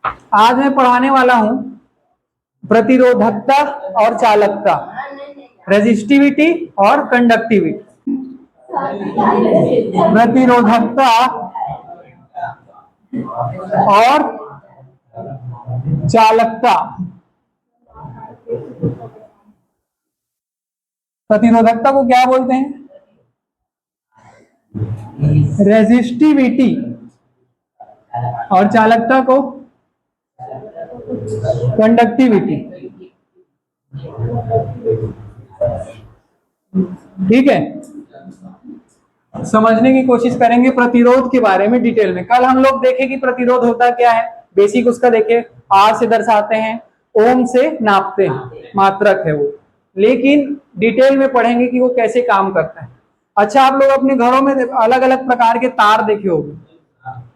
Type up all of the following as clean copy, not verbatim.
आज मैं पढ़ाने वाला हूं प्रतिरोधकता और चालकता, रेजिस्टिविटी और कंडक्टिविटी। प्रतिरोधकता और चालकता। प्रतिरोधकता को क्या बोलते हैं? रेजिस्टिविटी। और चालकता को कंडक्टिविटी। ठीक है, समझने की कोशिश करेंगे प्रतिरोध के बारे में डिटेल में। कल हम लोग देखे कि प्रतिरोध होता क्या है, बेसिक उसका देखे। आर से दर्शाते हैं, ओम से नापते हैं, मात्रक है वो। लेकिन डिटेल में पढ़ेंगे कि वो कैसे काम करता है। अच्छा, आप लोग अपने घरों में अलग अलग प्रकार के तार देखे होंगे,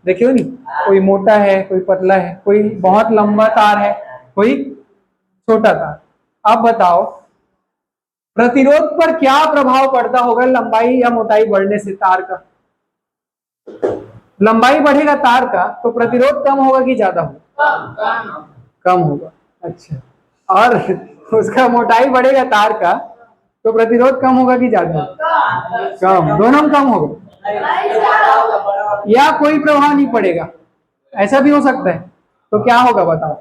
देखे हो नहीं? कोई मोटा है, कोई पतला है, कोई बहुत लंबा तार है, कोई छोटा तार। अब बताओ प्रतिरोध पर क्या प्रभाव पड़ता होगा लंबाई या मोटाई बढ़ने से तार का? लंबाई बढ़ेगा तार का तो प्रतिरोध कम होगा कि ज्यादा होगा? कम होगा। अच्छा, और उसका मोटाई बढ़ेगा तार का तो प्रतिरोध कम होगा कि ज्यादा? कम। दोनों कम होगा या कोई प्रभाव नहीं पड़ेगा? ऐसा भी हो सकता है। तो क्या होगा बताओ?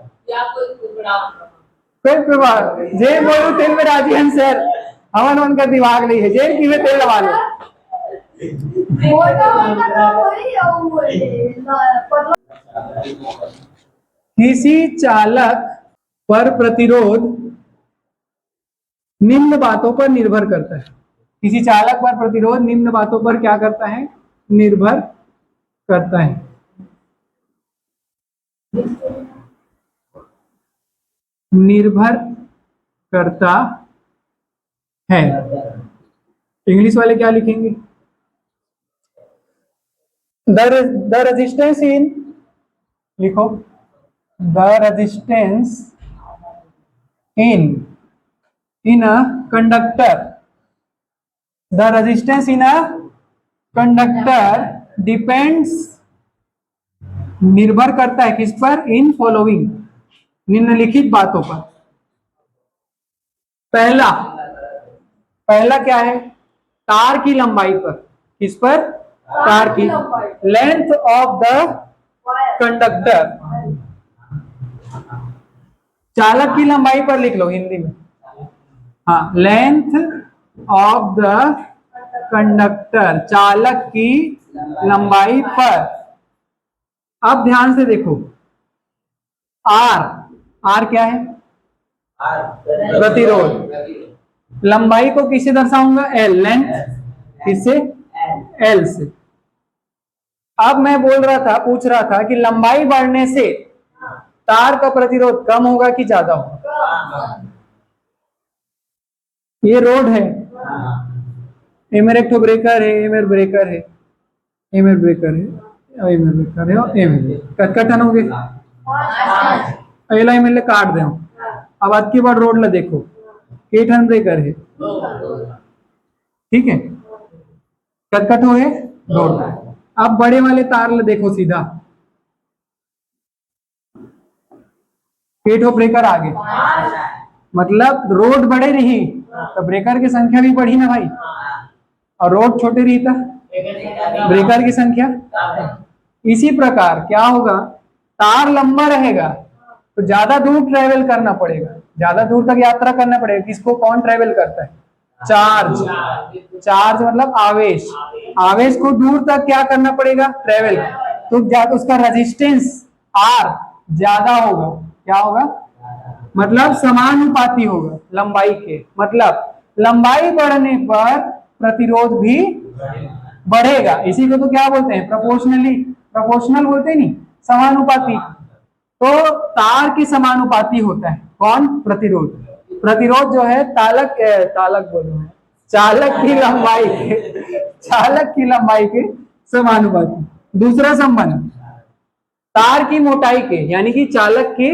कोई प्रभाव। जेल बोलो तेल में राजी हैं सर, हवन वन का दिमाग नहीं है, जेल की में तेल लगा लो। किसी चालक पर प्रतिरोध निम्न बातों पर निर्भर करता है। किसी चालक पर प्रतिरोध निम्न बातों पर क्या करता है? निर्भर करता है। निर्भर करता है। इंग्लिश वाले क्या लिखेंगे? द रेजिस्टेंस इन, लिखो the resistance in a conductor, the resistance in a conductor depends, निर्भर करता है किस पर? इन फॉलोइंग, निम्नलिखित बातों पर। पहला क्या है? तार की लंबाई पर। किस पर? तार की लेंथ ऑफ द कंडक्टर। चालक की लंबाई पर लिख लो हिंदी में। हाँ, लेंथ ऑफ द कंडक्टर, चालक की लंबाई पर। अब ध्यान से देखो, आर क्या है? प्रतिरोध। लंबाई को किससे दर्शाऊंगा? एल। लेंथ किससे? एल से। अब मैं बोल रहा था, पूछ रहा था कि लंबाई बढ़ने से तार का प्रतिरोध कम होगा कि ज्यादा होगा? ये रोड है, ये मेरे एक ब्रेकर है, ये मेरे ब्रेकर है, ये मेरे ब्रेकर है, ये मेरे ब्रेकर है, और ये मेरे कटकटन हो गए। अगला एमएलए काट दे। अब आज की बार रोड ला देखो, केठन ब्रेकर है, ठीक है, कटकट हो गए रोड। अब बड़े वाले तार ला देखो सीधा, केठो ब्रेकर आगे, मतलब रोड बड़े रही तो ब्रेकर की संख्या भी बढ़ी ना भाई, और रोड छोटे रही था ब्रेकर की संख्या। इसी प्रकार क्या होगा? तार लंबा रहेगा तो ज्यादा दूर ट्रेवल करना पड़ेगा, ज्यादा दूर तक यात्रा करना पड़ेगा। किसको कौन ट्रेवल करता है? चार्ज। चार्ज मतलब आवेश। आवेश को दूर तक क्या करना पड़ेगा? ट्रेवल। तो उसका रेजिस्टेंस आर ज्यादा होगा। क्या होगा? मतलब समानुपाती होगा लंबाई के। मतलब लंबाई बढ़ने पर प्रतिरोध भी बढ़ेगा। इसी को तो क्या बोलते हैं? प्रोपोर्शनली, प्रोपोर्शनल बोलते नहीं, समानुपाती। तो तार की समानुपाती होता है कौन? प्रतिरोध। प्रतिरोध जो है तालक बोलो है, चालक की लंबाई के, चालक की लंबाई के समानुपाती। दूसरा संबंध तार की मोटाई के, यानी कि चालक की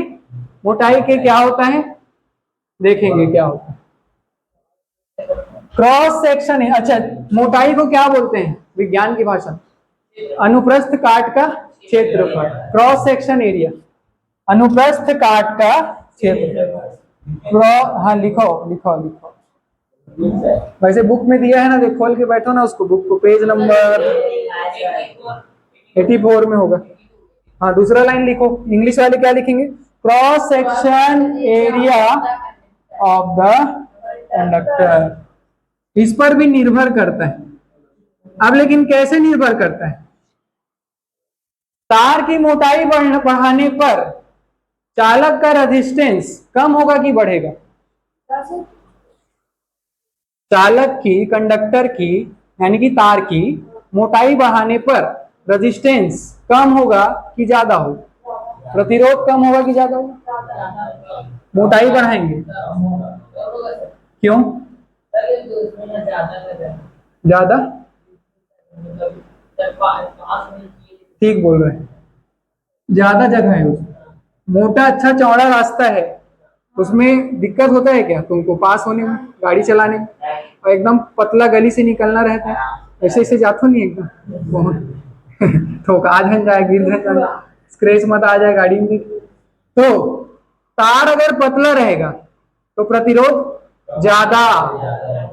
मोटाई के क्या होता है? देखेंगे क्या होता है। क्रॉस सेक्शन है। अच्छा, मोटाई को क्या बोलते हैं विज्ञान की भाषा? अनुप्रस्थ काट का क्षेत्रफल, क्रॉस सेक्शन एरिया। अनुप्रस्थ काट का क्षेत्र। हाँ लिखो लिखो लिखो। वैसे बुक में दिया है ना, देख खोल के बैठो ना उसको, बुक को, पेज नंबर 84 में होगा। हाँ दूसरा लाइन लिखो। इंग्लिश वाले क्या लिखेंगे? Cross section area of the conductor. इस पर भी निर्भर करता है। अब लेकिन कैसे निर्भर करता है? तार की मोटाई बढ़ाने पर चालक का रेजिस्टेंस कम होगा कि बढ़ेगा? चालक की, कंडक्टर की, यानी कि तार की मोटाई बढ़ाने पर रेजिस्टेंस कम होगा कि ज्यादा होगा? प्रतिरोध कम होगा कि ज्यादा होगा? मोटाई बढ़ाएंगे। क्यों? ज्यादा? ठीक बोल रहे हैं, ज्यादा जगह है उसमें। मोटा अच्छा चौड़ा रास्ता है, उसमें दिक्कत होता है क्या तुमको पास होने में, गाड़ी चलाने में? और एकदम पतला गली से निकलना रहता है, ऐसे ऐसे जातो नहीं एकदम बहुत ठोका धन जाए, गिर धन जाए, स्क्रैच मत आ जाए गाड़ी में। तो तार अगर पतला रहेगा तो प्रतिरोध ज्यादा,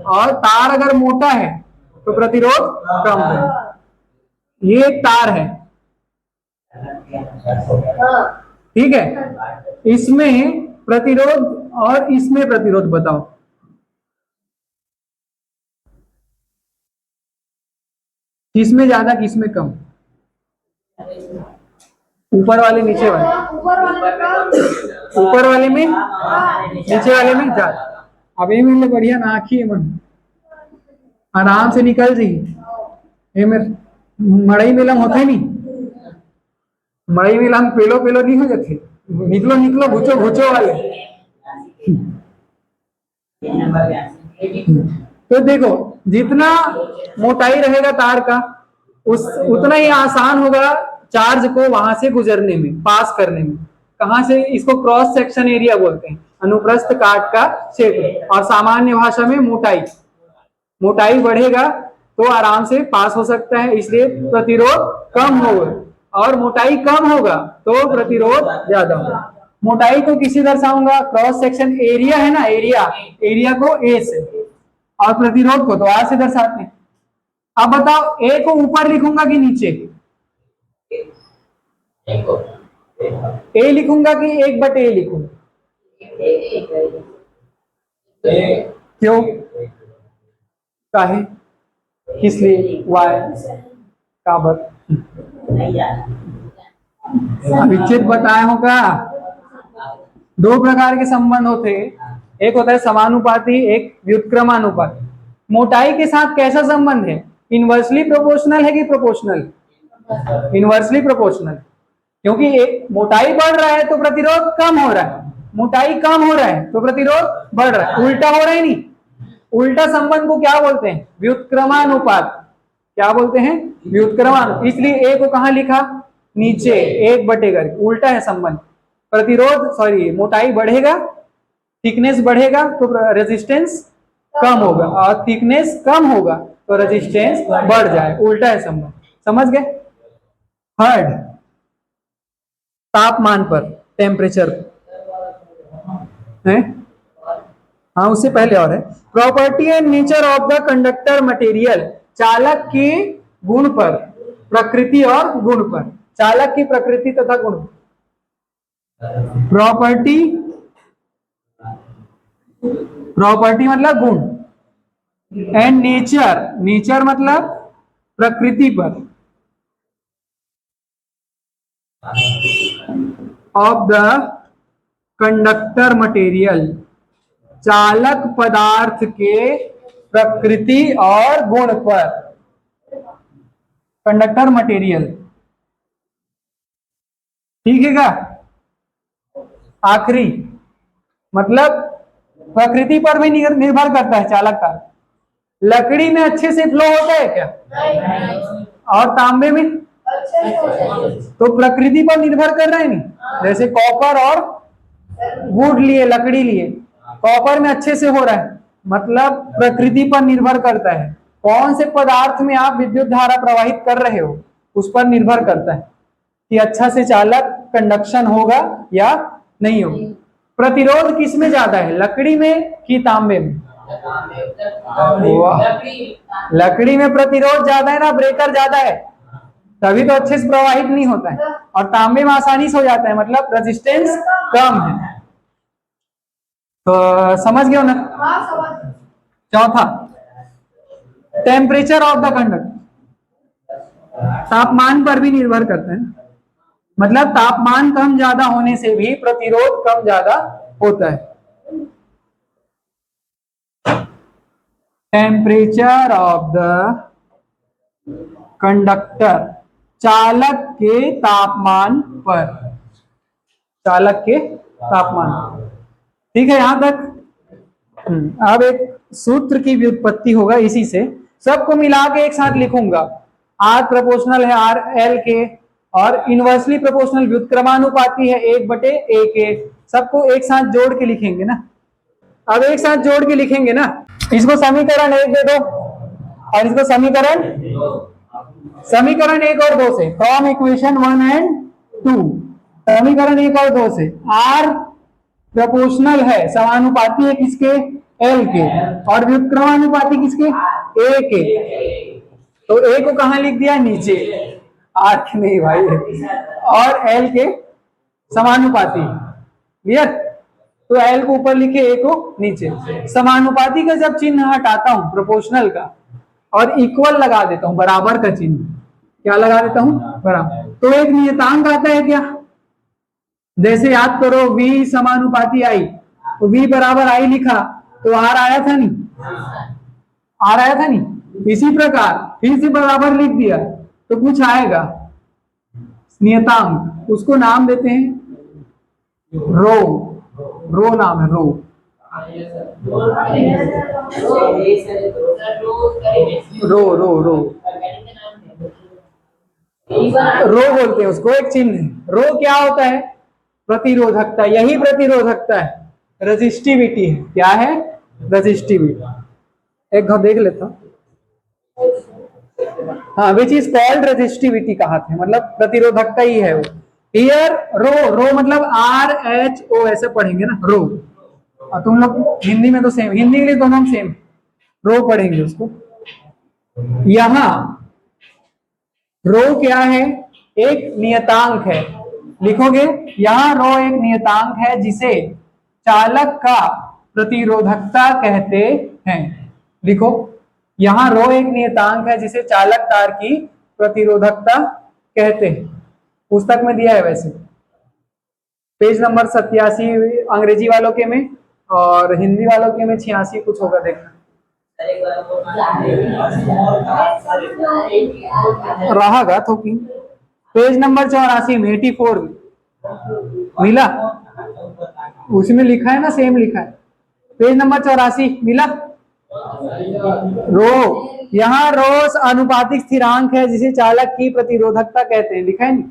और तार अगर मोटा है तो प्रतिरोध कम है। ये एक तार है, ठीक है। इसमें प्रतिरोध और इसमें प्रतिरोध बताओ। किसमें ज्यादा किसमें कम? ऊपर वाले नीचे वाले? ऊपर वाले में, नीचे वाले में ज्यादा। अब ये मिल बढ़िया ना आखी मन आराम से निकल जी। ये मेरे मड़ई मेलम होता है नहीं, मड़ई मेला हम पेलो पेलो नहीं हो जाते, निकलो निकलो घुचो घुचो वाले। तो देखो जितना मोटाई रहेगा तार का उतना ही आसान होगा चार्ज को वहां से गुजरने में, पास करने में। कहां से? इसको क्रॉस सेक्शन एरिया बोलते हैं, अनुप्रस्थ काट का क्षेत्र। और सामान्य भाषा में मोटाई। मोटाई बढ़ेगा तो आराम से पास हो सकता है, इसलिए प्रतिरोध कम होगा, और मोटाई कम होगा तो प्रतिरोध ज्यादा होगा। मोटाई को किसी दर्शाऊंगा? क्रॉस सेक्शन एरिया है ना, एरिया, एरिया को ए से, और प्रतिरोध को तो आर से दर्शाते हैं। अब बताओ ए को ऊपर लिखूंगा कि नीचे? ए लिखूंगा कि 1/a लिखूंगा? क्यों? काहे? किस लिए? वाई का बत अभिच्छेद बताए होगा। दो प्रकार के संबंध होते हैं, एक होता है समानुपाती, एक व्युत्क्रमानुपाती। मोटाई के साथ कैसा संबंध है? इनवर्सली प्रोपोर्शनल है कि प्रोपोर्शनल? इनवर्सली प्रोपोर्शनल, क्योंकि एक मोटाई बढ़ रहा है तो प्रतिरोध कम हो रहा है, मोटाई कम हो रहा है तो प्रतिरोध बढ़ रहा है। उल्टा हो रहा है नहीं? उल्टा संबंध को क्या बोलते हैं? व्युत्क्रमानुपात। क्या बोलते हैं? व्युत्क्रमानुपात। इसलिए ए को कहां लिखा? नीचे, 1/, उल्टा है संबंध। प्रतिरोध सॉरी मोटाई बढ़ेगा, थिकनेस बढ़ेगा तो रेजिस्टेंस कम होगा, और थिकनेस कम होगा तो रेजिस्टेंस बढ़ जाए, उल्टा है संबंध। समझ गए? थर्ड, तापमान पर, टेम्परेचर है। हाँ उससे पहले और है, property and nature of the conductor material. चालक के गुण पर, प्रकृति और गुण पर, चालक की प्रकृति तथा गुण। प्रॉपर्टी, प्रॉपर्टी मतलब गुण, एंड नेचर, नेचर मतलब प्रकृति पर, ऑफ द कंडक्टर मटेरियल, चालक पदार्थ के प्रकृति और गुण पर। कंडक्टर मटेरियल, ठीक है क्या? आखिरी मतलब प्रकृति पर भी निर्भर करता है चालक का। लकड़ी में अच्छे से फ्लो होता है क्या? और तांबे में? तो प्रकृति पर निर्भर कर रहा है नहीं। जैसे कॉपर और वुड लिए, लकड़ी लिए, कॉपर में अच्छे से हो रहा है, मतलब प्रकृति पर निर्भर करता है। कौन से पदार्थ में आप विद्युत धारा प्रवाहित कर रहे हो उस पर निर्भर करता है कि अच्छा से चालक कंडक्शन होगा या नहीं होगा। प्रतिरोध किस में ज्यादा है, लकड़ी में कि तांबे में? लकड़ी में प्रतिरोध ज्यादा है ना, ब्रेकर ज्यादा है, तभी तो अच्छे से प्रवाहित नहीं होता है। और तांबे में आसानी से हो जाता है, मतलब रेजिस्टेंस कम है। तो समझ गए ना। चौथा, टेम्परेचर ऑफ द कंडक्टर, तापमान पर भी निर्भर करता है, मतलब तापमान कम ज्यादा होने से भी प्रतिरोध कम ज्यादा होता है। टेम्परेचर ऑफ द कंडक्टर, चालक के तापमान पर, चालक के तापमान। ठीक है यहां तक। अब एक सूत्र की व्युत्पत्ति होगा इसी से, सबको मिला के एक साथ लिखूंगा। आर प्रोपोर्शनल है आर एल के, और इनवर्सली प्रोपोर्शनल व्युत्क्रमानुपाती है 1/a के, सबको एक साथ जोड़ के लिखेंगे ना। अब एक साथ जोड़ के लिखेंगे ना, इसको समीकरण 1 दे दो और इसको समीकरण 1 और 2 से, फ्रॉम इक्वेशन 1 एंड 2, समीकरण 1 और 2 से आर प्रोपोर्शनल है, समानुपाती है किसके, एल के, और व्युत्क्रमानुपाती किसके, ए के। तो ए को कहां लिख दिया, नीचे, आर के नहीं भाई, और एल के समानुपाती, क्लियर। तो एल को ऊपर लिखे, ए को नीचे। समानुपाती का जब चिन्ह हटाता हूं प्रोपोर्शनल का और इक्वल लगा देता हूं, बराबर का चिन्ह, क्या लगा देता हूं, बराबर, तो एक नियतांक आता है क्या। जैसे याद करो v समानुपाती आई, तो v बराबर आई लिखा तो r आया था नहीं, r आया था नहीं। इसी प्रकार फिर से बराबर लिख दिया तो कुछ आएगा नियतांक, उसको नाम देते हैं रो, रो नाम है रो, रो रो रो रो बोलते हैं उसको, एक चिन्ह है। रो क्या होता है, प्रतिरोधकता, यही प्रतिरोधकता है, रेजिस्टिविटी है। क्या है, रेजिस्टिविटी। एक देख लेता, हाँ, विच इज कॉल्ड रेजिस्टिविटी कहा था, मतलब प्रतिरोधकता ही है वो। हियर रो, रो मतलब RHO ऐसे पढ़ेंगे ना, रो। और तुम लोग हिंदी में तो सेम, हिंदी इंग्लिश दोनों में सेम रो पढ़ेंगे उसको। यहां रो क्या है, एक नियतांक है, लिखोगे यहां रो एक नियतांक है जिसे चालक का प्रतिरोधकता कहते हैं। लिखो, यहां रो एक नियतांक है जिसे चालक तार की प्रतिरोधकता कहते हैं। पुस्तक में दिया है वैसे, पेज नंबर 87 अंग्रेजी वालों के में, और हिंदी वालों के में 86 कुछ होगा, देखना। रहा थोकी, पेज नंबर 84 में, 84 में मिला, उसमें लिखा है ना, सेम लिखा है, पेज नंबर 84 मिला। रो, यहाँ रो अनुपातिक स्थिरांक है जिसे चालक की प्रतिरोधकता कहते हैं, लिखा है नहीं,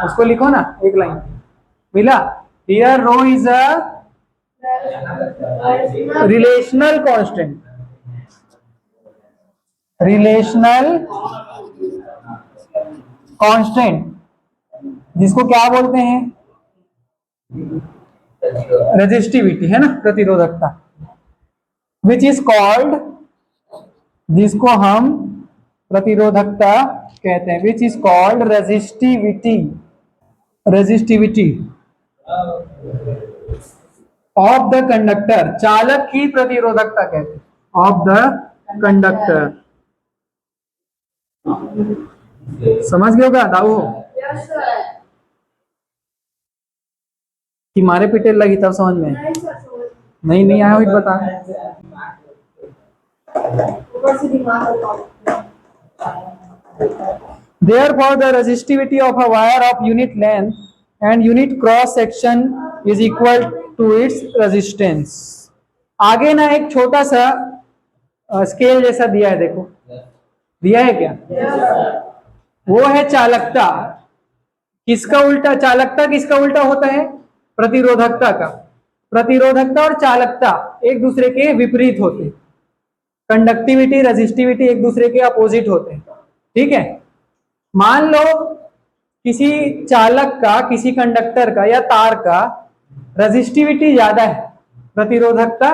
उसको लिखो ना एक लाइन, मिला। Here rho is a relational constant, relational constant, जिसको क्या बोलते हैं, रेजिस्टिविटी है ना, प्रतिरोधकता, विच इज कॉल्ड, जिसको हम प्रतिरोधकता कहते हैं, which is called resistivity, resistivity of the conductor, चालक की प्रतिरोधकता कहते हैं, ऑफ द कंडक्टर। समझ गए होगा दाऊ, कि मारे पीटे लगी तब समझ में नहीं आया, बता। Therefore, the resistivity of a wire of unit length and unit cross section is equal to its resistance. आगे ना एक छोटा सा स्केल जैसा दिया है, देखो दिया है क्या, वो है चालकता। किसका उल्टा, चालकता किसका उल्टा होता है, प्रतिरोधकता का। प्रतिरोधकता और चालकता एक दूसरे के विपरीत होते हैं, कंडक्टिविटी रेजिस्टिविटी एक दूसरे के अपोजिट होते हैं, ठीक है। मान लो किसी चालक का, किसी कंडक्टर का या तार का रेजिस्टिविटी ज्यादा है, प्रतिरोधकता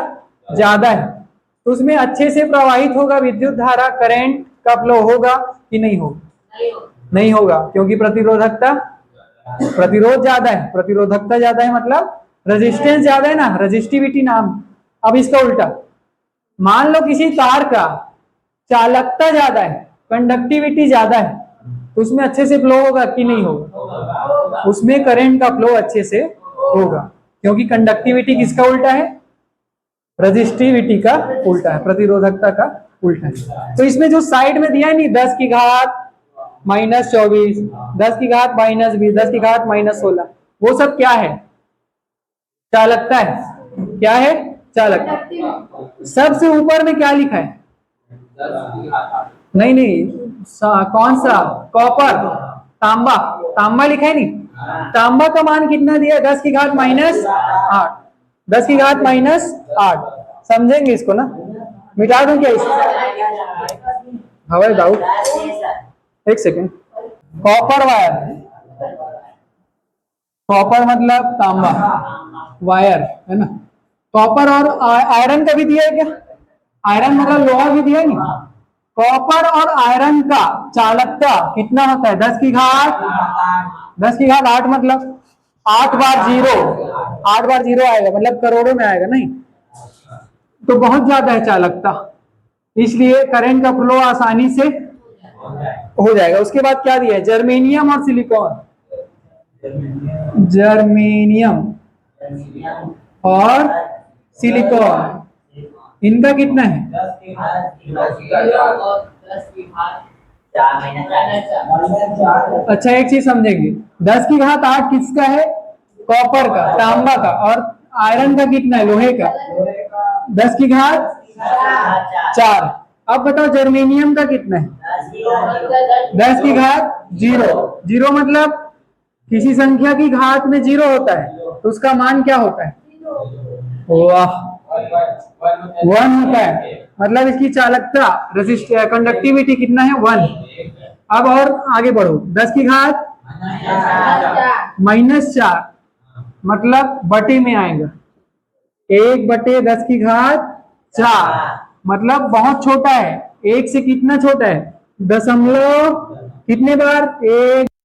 ज्यादा है, तो उसमें अच्छे से प्रवाहित होगा विद्युत धारा, करंट का फ्लो होगा कि नहीं होगा? नहीं होगा, क्योंकि प्रतिरोधकता, प्रतिरोध ज्यादा है, प्रतिरोधकता ज्यादा है मतलब रेजिस्टेंस ज्यादा है ना, रेजिस्टिविटी नाम। अब इसका उल्टा, मान लो किसी तार का चालकता ज्यादा है, कंडक्टिविटी ज्यादा है, तो उसमें अच्छे से फ्लो होगा कि नहीं होगा? उसमें करंट का फ्लो अच्छे से होगा, क्योंकि कंडक्टिविटी किसका उल्टा है? रेजिस्टिविटी का उल्टा है, प्रतिरोधकता का उल्टा है। तो इसमें जो साइड में दिया है नहीं, 10 की घात -24, 10 की घात -20, 10 की घात -16, वो सब क्या है? चालकता है। क्या है? चालकता। सबसे ऊपर में क्या लिखा है? नहीं नहीं, कौन सा? कॉपर, तांबा, तांबा लिखा है नहीं? तांबा का मान कितना दिया? 10 की घात -8, 10 की घात -8। समझेंगे इसको ना? मिटा दूं क्या इसको? हवाई दाऊ, एक सेकेंड। कॉपर वायर, कॉपर मतलब तांबा, वायर है ना। कॉपर और आयरन का भी दिया है क्या? आयरन मतलब लोहा भी दिया है नहीं? कॉपर और आयरन का चालकता कितना होता है? 10 की घात 8 मतलब 8 बार 0, 8 बार 0 आएगा मतलब करोड़ों में आएगा नहीं, तो बहुत ज्यादा है चालकता, इसलिए करंट का फ्लो आसानी से हो जाएगा। उसके बाद क्या दिया है? जर्मेनियम और सिलिकॉन, जर्मेनियम और सिलिकॉन, इनका कितना है? अच्छा एक चीज समझेंगे, 10 की घात 8 किसका है? कॉपर का, तांबा का। और आयरन का कितना है? लोहे का, 10 की घात 4। अब बताओ जर्मेनियम का कितना है? 10 की घात 0। 0 मतलब किसी संख्या की घात में 0 होता है तो उसका मान क्या होता है? वाह, 1 होता है। मतलब इसकी चालकता, कंडक्टिविटी कितना है? 1। अब और आगे बढ़ो, 10 की घात -4 मतलब बटे में आएगा, 1/10 की घात 4 मतलब बहुत छोटा है। 1 से कितना छोटा है? दशमलव कितने बार? 1।